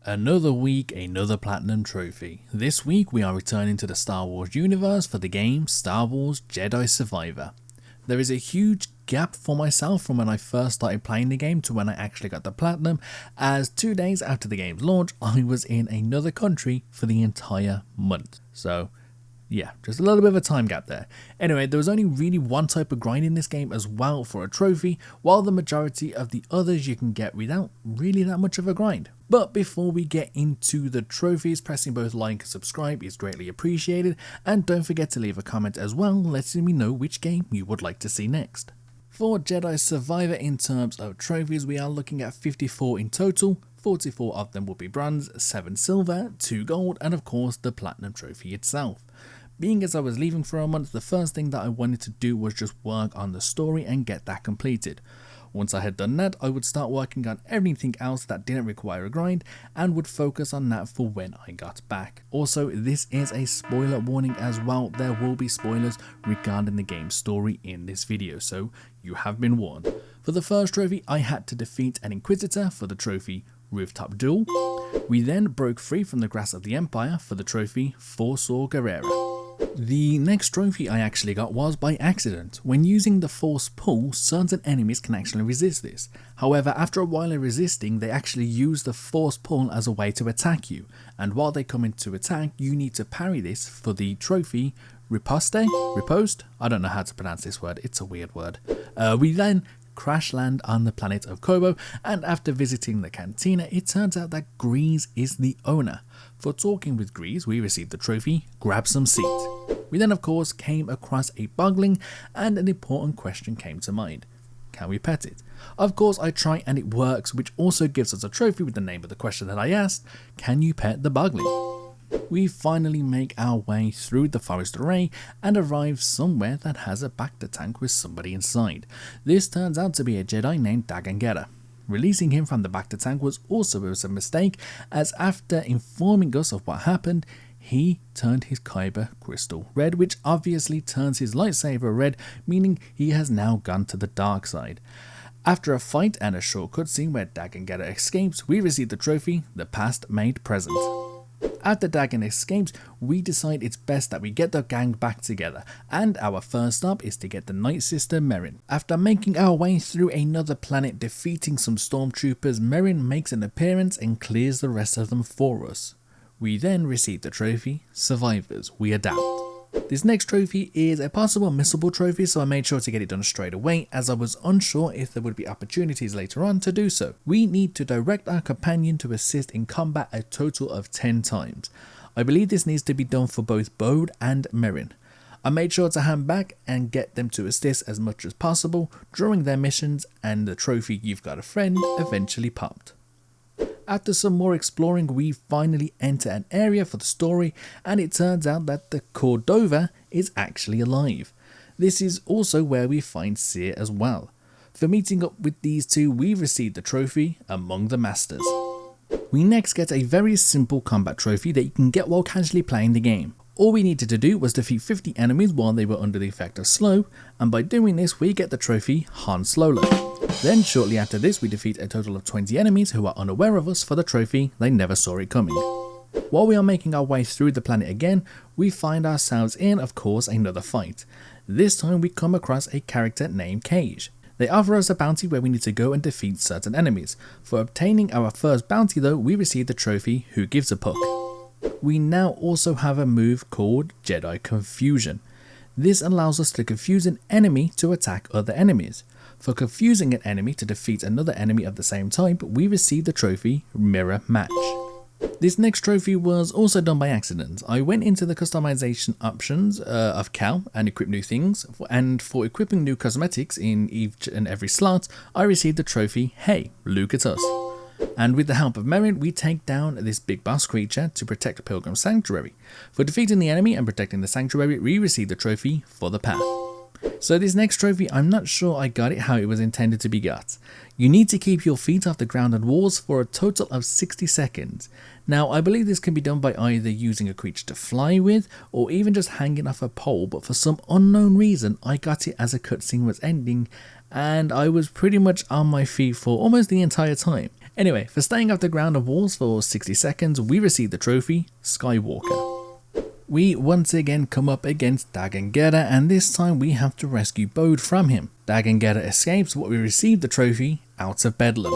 Another week, another platinum trophy. This week we are returning to the Star Wars universe for the game Star Wars Jedi Survivor. There is a huge gap for myself from when I first started playing the game to when I actually got the platinum, as 2 days after the game's launch I was in another country for the entire month. So yeah, just a little bit of a time gap there. Anyway, there was only really one type of grind in this game as well for a trophy, while the majority of the others you can get without really that much of a grind. But before we get into the trophies, pressing both like and subscribe is greatly appreciated, and don't forget to leave a comment as well letting me know which game you would like to see next. For Jedi Survivor, in terms of trophies, we are looking at 54 in total. 44 of them will be bronze, 7 silver, 2 gold, and of course the platinum trophy itself. Being as I was leaving for a month, the first thing that I wanted to do was just work on the story and get that completed. Once I had done that, I would start working on everything else that didn't require a grind and would focus on that for when I got back. Also, this is a spoiler warning as well. There will be spoilers regarding the game's story in this video, so you have been warned. For the first trophy, I had to defeat an Inquisitor for the trophy Rooftop Duel. We then broke free from the grasp of the Empire for the trophy Foresaw Guerrera. The next trophy I actually got was by accident. When using the Force Pull, certain enemies can actually resist this. However, after a while of resisting, they actually use the Force Pull as a way to attack you. And while they come in to attack, you need to parry this for the trophy Riposte? I don't know how to pronounce this word, it's a weird word. We then crash land on the planet of Kobo, and after visiting the cantina, it turns out that Grease is the owner. For talking with Grease, we received the trophy Grab Some Seat. We then of course came across a bugling, and an important question came to mind. Can we pet it? Of course I try and it works, which also gives us a trophy with the name of the question that I asked. Can you pet the bugling? We finally make our way through the forest array and arrive somewhere that has a Bacta tank with somebody inside. This turns out to be a Jedi named Dagan Gera. Releasing him from the Bacta tank was also a mistake, as after informing us of what happened, he turned his Kyber crystal red, which obviously turns his lightsaber red, meaning he has now gone to the dark side. After a fight and a short cutscene where Dagan Gera escapes, we receive the trophy The Past Made Present. After Dagan escapes, we decide it's best that we get the gang back together, and our first stop is to get the Night Sister Merrin. After making our way through another planet defeating some stormtroopers, Merrin makes an appearance and clears the rest of them for us. We then receive the trophy Survivors, We Adapt. This next trophy is a possible missable trophy, so I made sure to get it done straight away, as I was unsure if there would be opportunities later on to do so. We need to direct our companion to assist in combat a total of 10 times. I believe this needs to be done for both Bode and Merrin. I made sure to hand back and get them to assist as much as possible during their missions, and the trophy You've Got a Friend eventually popped. After some more exploring, we finally enter an area for the story, and it turns out that the Cordova is actually alive. This is also where we find Seer as well. For meeting up with these two, we received the trophy Among the Masters. We next get a very simple combat trophy that you can get while casually playing the game. All we needed to do was defeat 50 enemies while they were under the effect of slow, and by doing this we get the trophy Han Solo. Then shortly after this we defeat a total of 20 enemies who are unaware of us for the trophy They Never Saw It Coming. While we are making our way through the planet again, we find ourselves in, of course, another fight. This time we come across a character named Cage. They offer us a bounty where we need to go and defeat certain enemies. For obtaining our first bounty though, we receive the trophy Who Gives a Puck. We now also have a move called Jedi Confusion. This allows us to confuse an enemy to attack other enemies. For confusing an enemy to defeat another enemy of the same type, we receive the trophy Mirror Match. This next trophy was also done by accident. I went into the customization options of Cal and equipped new things, and for equipping new cosmetics in each and every slot, I received the trophy Hey, Look at Us. And with the help of Merrin, we take down this big boss creature to protect Pilgrim Sanctuary. For defeating the enemy and protecting the sanctuary, we receive the trophy For the Path. So this next trophy, I'm not sure I got it how it was intended to be got. You need to keep your feet off the ground and walls for a total of 60 seconds. Now I believe this can be done by either using a creature to fly with, or even just hanging off a pole, but for some unknown reason I got it as a cutscene was ending, and I was pretty much on my feet for almost the entire time. Anyway, for staying off the ground and walls for 60 seconds, we received the trophy, Skywalker. We once again come up against Dagan Gera, and this time we have to rescue Bode from him. Dagan Gera escapes, but we receive the trophy, Out of Bedlam.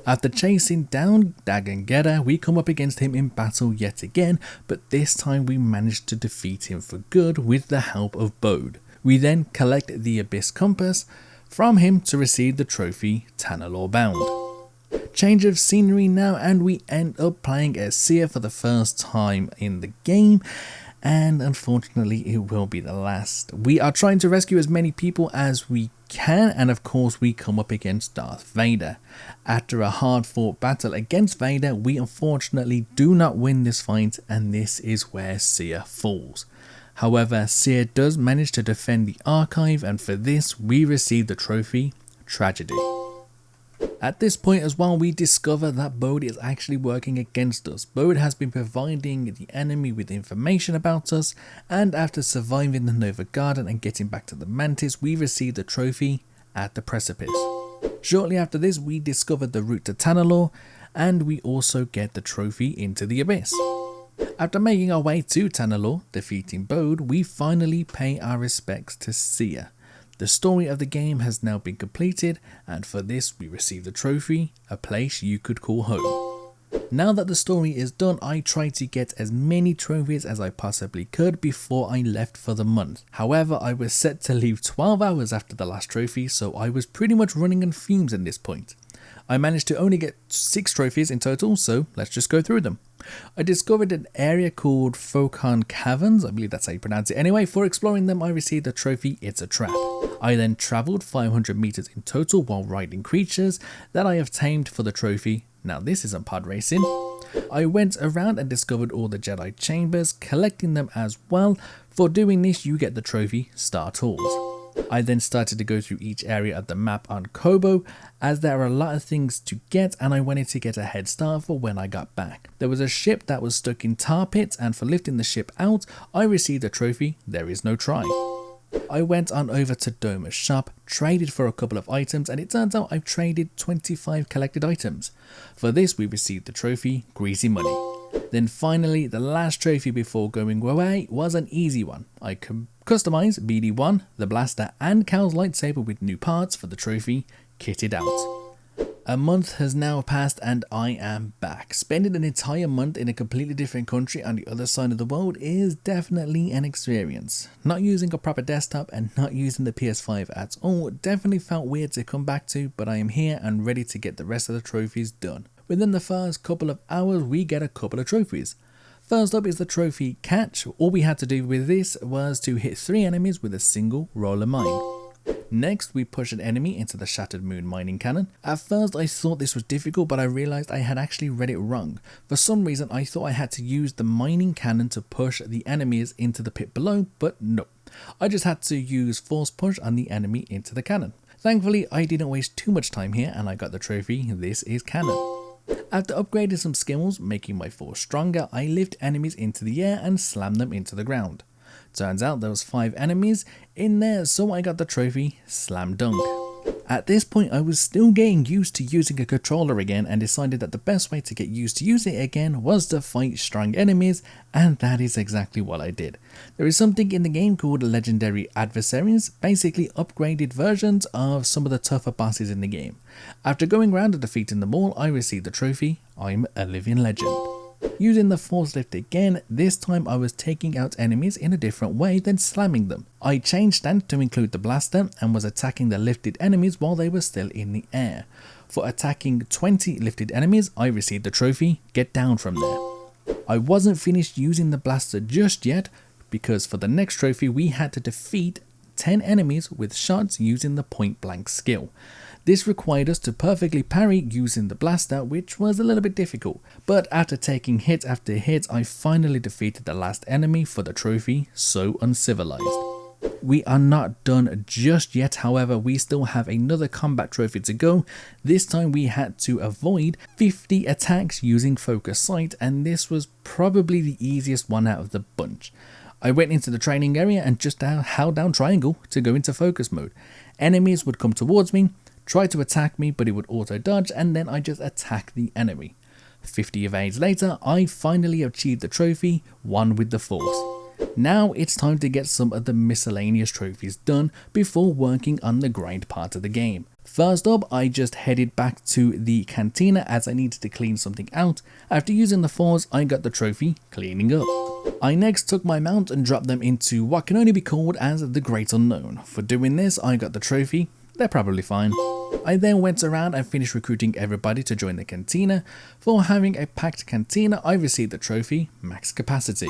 After chasing down Dagan Gera, we come up against him in battle yet again, but this time we manage to defeat him for good with the help of Bode. We then collect the Abyss Compass from him to receive the trophy, Tanalorr Bound. Change of scenery now, and we end up playing as Cere for the first time in the game, and unfortunately it will be the last. We are trying to rescue as many people as we can, and of course we come up against Darth Vader. After a hard fought battle against Vader, we unfortunately do not win this fight, and this is where Cere falls. However, Cere does manage to defend the archive, and for this we receive the trophy, Tragedy. At this point as well, we discover that Bode is actually working against us. Bode has been providing the enemy with information about us, and after surviving the Nova Garden and getting back to the Mantis, we receive the trophy, At the Precipice. Shortly after this, we discover the route to Tanalorr, and we also get the trophy Into the Abyss. After making our way to Tanalorr, defeating Bode, we finally pay our respects to Cere. The story of the game has now been completed, and for this we receive the trophy, A Place You Could Call Home. Now that the story is done, I tried to get as many trophies as I possibly could before I left for the month. However, I was set to leave 12 hours after the last trophy, so I was pretty much running on fumes at this point. I managed to only get 6 trophies in total, so let's just go through them. I discovered an area called Fokon Caverns, I believe that's how you pronounce it. Anyway, for exploring them I received the trophy, It's a Trap. I then travelled 500 meters in total while riding creatures that I have tamed for the trophy. Now this isn't pod racing. I went around and discovered all the Jedi chambers, collecting them as well. For doing this you get the trophy, Star Tours. I then started to go through each area of the map on Kobo, as there are a lot of things to get and I wanted to get a head start for when I got back. There was a ship that was stuck in tar pits, and for lifting the ship out I received a trophy, There Is No Try. I went on over to Doma's shop, traded for a couple of items, and it turns out I've traded 25 collected items. For this we received the trophy, Greasy Money. Then finally, the last trophy before going away was an easy one. I customized BD1, the blaster and Cal's lightsaber with new parts for the trophy, Kitted Out. A month has now passed and I am back. Spending an entire month in a completely different country on the other side of the world is definitely an experience. Not using a proper desktop and not using the PS5 at all definitely felt weird to come back to, but I am here and ready to get the rest of the trophies done. Within the first couple of hours we get a couple of trophies. First up is the trophy Catch. All we had to do with this was to hit 3 enemies with a single roller mine. Next, we push an enemy into the Shattered Moon mining cannon. At first I thought this was difficult, but I realized I had actually read it wrong. For some reason I thought I had to use the mining cannon to push the enemies into the pit below, but no. I just had to use force push on the enemy into the cannon. Thankfully I didn't waste too much time here and I got the trophy, This Is Cannon. After upgrading some skills, making my force stronger, I lift enemies into the air and slam them into the ground. Turns out there was 5 enemies in there, so I got the trophy, Slam Dunk. At this point I was still getting used to using a controller again and decided that the best way to get used to using it again was to fight strong enemies, and that is exactly what I did. There is something in the game called Legendary Adversaries, basically upgraded versions of some of the tougher bosses in the game. After going around and defeating them all, I received the trophy, I'm a Living Legend. Using the force lift again, this time I was taking out enemies in a different way than slamming them. I changed stance to include the blaster and was attacking the lifted enemies while they were still in the air. For attacking 20 lifted enemies, I received the trophy, Get Down From There. I wasn't finished using the blaster just yet, because for the next trophy we had to defeat 10 enemies with shots using the point blank skill. This required us to perfectly parry using the blaster, which was a little bit difficult, but after taking hit after hit I finally defeated the last enemy for the trophy, So Uncivilized. We are not done just yet, however we still have another combat trophy to go. This time we had to avoid 50 attacks using focus sight, and this was probably the easiest one out of the bunch. I went into the training area and just held down triangle to go into focus mode. Enemies would come towards me, try to attack me, but it would auto dodge, and then I just attack the enemy. 50 evades later, I finally achieved the trophy, One with the Force. Now it's time to get some of the miscellaneous trophies done before working on the grind part of the game. First up, I just headed back to the cantina as I needed to clean something out. After using the Force, I got the trophy, Cleaning Up. I next took my mount and dropped them into what can only be called as the Great Unknown. For doing this, I got the trophy, They're probably fine. I then went around and finished recruiting everybody to join the cantina. For having a packed cantina, I received the trophy, Max Capacity.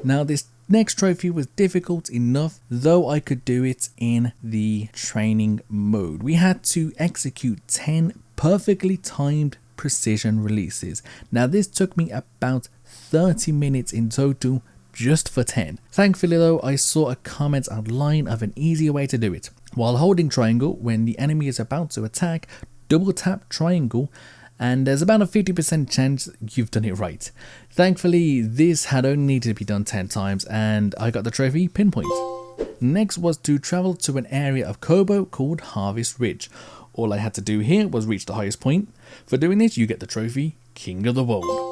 Now this next trophy was difficult enough, though I could do it in the training mode. We had to execute 10 perfectly timed precision releases. Now this took me about 30 minutes in total just for 10. Thankfully though, I saw a comment online of an easier way to do it. While holding triangle, when the enemy is about to attack, double tap triangle and there's about a 50% chance you've done it right. Thankfully, this had only needed to be done 10 times and I got the trophy Pinpoint. Next was to travel to an area of Kobo called Harvest Ridge. All I had to do here was reach the highest point. For doing this, you get the trophy King of the World.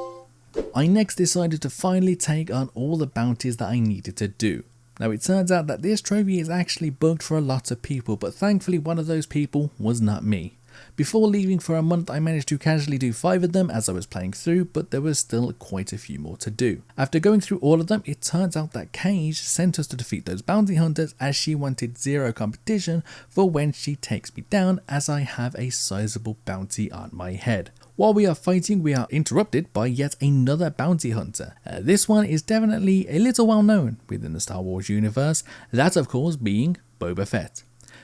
I next decided to finally take on all the bounties that I needed to do. Now it turns out that this trophy is actually bugged for a lot of people, but thankfully one of those people was not me. Before leaving for a month, I managed to casually do 5 of them as I was playing through, but there was still quite a few more to do. After going through all of them, it turns out that Cage sent us to defeat those bounty hunters as she wanted 0 competition for when she takes me down, as I have a sizable bounty on my head. While we are fighting, we are interrupted by yet another bounty hunter. This one is definitely a little well known within the Star Wars universe, that of course being Boba Fett.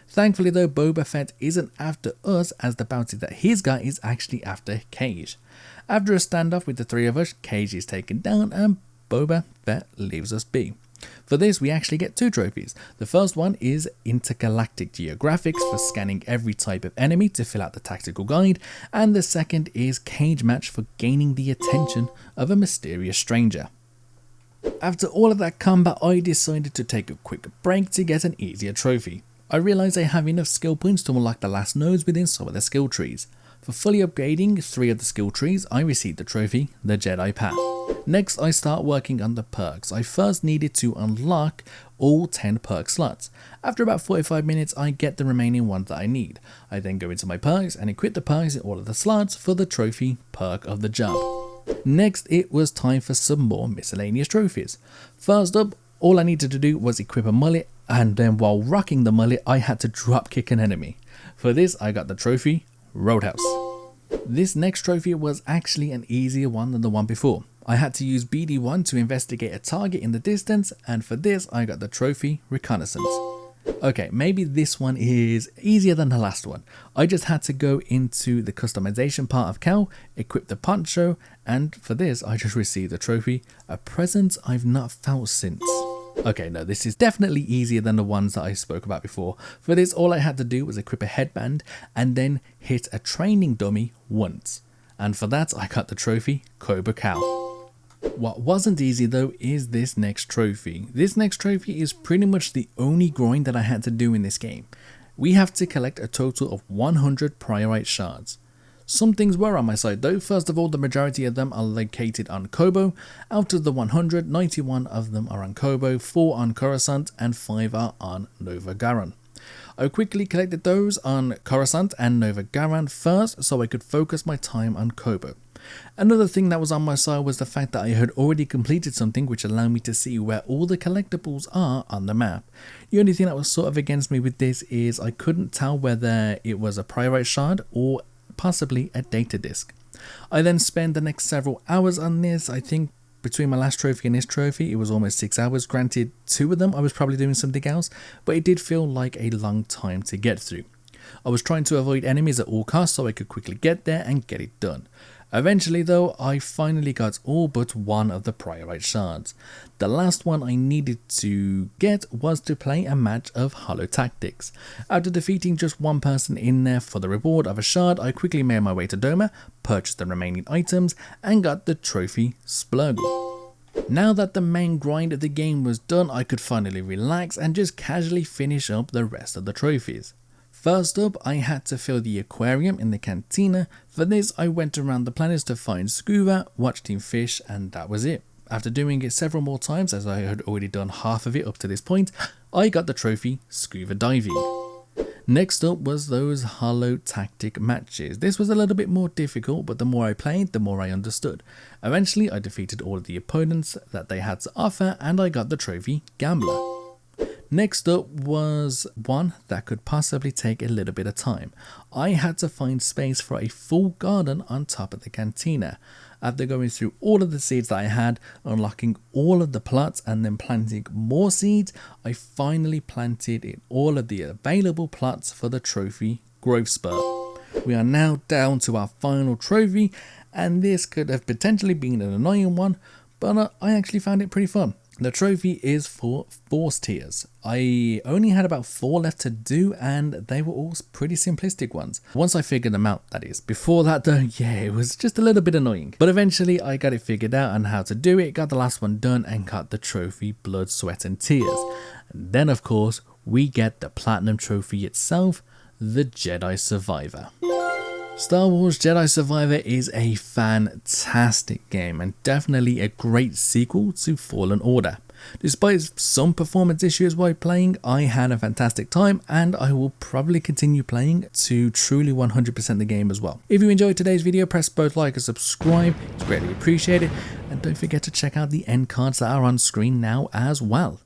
Thankfully though, Boba Fett isn't after us, as the bounty that he's got is actually after Cage. After a standoff with the 3 of us, Cage is taken down and Boba Fett leaves us be. For this we actually get 2 trophies. The first one is Intergalactic Geographics for scanning every type of enemy to fill out the tactical guide, and the second is Cage Match for gaining the attention of a mysterious stranger. After all of that combat, I decided to take a quick break to get an easier trophy. I realised I have enough skill points to unlock the last nodes within some of the skill trees. For fully upgrading 3 of the skill trees, I received the trophy, the Jedi Path. Next, I start working on the perks. I first needed to unlock all 10 perk slots. After about 45 minutes, I get the remaining ones that I need. I then go into my perks and equip the perks in all of the slots for the trophy Perk of the Job. Next, it was time for some more miscellaneous trophies. First up, all I needed to do was equip a mullet, and then while rocking the mullet, I had to drop kick an enemy. For this, I got the trophy Roadhouse. This next trophy was actually an easier one than the one before. I had to use BD1 to investigate a target in the distance, and for this I got the trophy Reconnaissance. Okay, maybe this one is easier than the last one. I just had to go into the customization part of Cal, equip the poncho, and for this I just received the trophy A Presence I've Not Felt Since. Okay, no, this is definitely easier than the ones that I spoke about before. For this, all I had to do was equip a headband and then hit a training dummy once. And for that, I got the trophy Cobra Cow. What wasn't easy though is this next trophy. This next trophy is pretty much the only grind that I had to do in this game. We have to collect a total of 100 priorite shards. Some things were on my side though. First of all, the majority of them are located on Kobo. Out of the 100, 91 of them are on Kobo, 4 on Coruscant, and 5 are on Nova Garan. I quickly collected those on Coruscant and Nova Garan first so I could focus my time on Kobo. Another thing that was on my side was the fact that I had already completed something which allowed me to see where all the collectibles are on the map. The only thing that was sort of against me with this is I couldn't tell whether it was a priorite shard or possibly a data disk. I then spent the next several hours on this. I think between my last trophy and this trophy it was almost 6 hours. Granted, 2 of them I was probably doing something else, but it did feel like a long time to get through. I was trying to avoid enemies at all costs so I could quickly get there and get it done. Eventually though, I finally got all but 1 of the priorite shards. The last one I needed to get was to play a match of Holo Tactics. After defeating just 1 person in there for the reward of a shard, I quickly made my way to Doma, purchased the remaining items, and got the trophy Splurgle. Now that the main grind of the game was done, I could finally relax and just casually finish up the rest of the trophies. First up, I had to fill the aquarium in the cantina. For this, I went around the planets to find scuba, watched him fish, and that was it. After doing it several more times, as I had already done half of it up to this point, I got the trophy scuba diving. Next up was those holo tactic matches. This was a little bit more difficult, but the more I played, the more I understood. Eventually, I defeated all of the opponents that they had to offer, and I got the trophy Gambler. Next up was one that could possibly take a little bit of time. I had to find space for a full garden on top of the cantina. After going through all of the seeds that I had, unlocking all of the plots and then planting more seeds, I finally planted in all of the available plots for the trophy Growth Spurt. We are now down to our final trophy, and this could have potentially been an annoying one, but I actually found it pretty fun. The trophy is for Force Tears. I only had about 4 left to do, and they were all pretty simplistic ones. Once I figured them out, that is. Before that though, yeah, it was just a little bit annoying. But eventually I got it figured out and how to do it, got the last one done, and got the trophy Blood, Sweat and Tears. And then of course, we get the Platinum Trophy itself, the Jedi Survivor. Star Wars Jedi Survivor is a fantastic game and definitely a great sequel to Fallen Order. Despite some performance issues while playing, I had a fantastic time and I will probably continue playing to truly 100% the game as well. If you enjoyed today's video, press both like and subscribe, it's greatly appreciated, and don't forget to check out the end cards that are on screen now as well.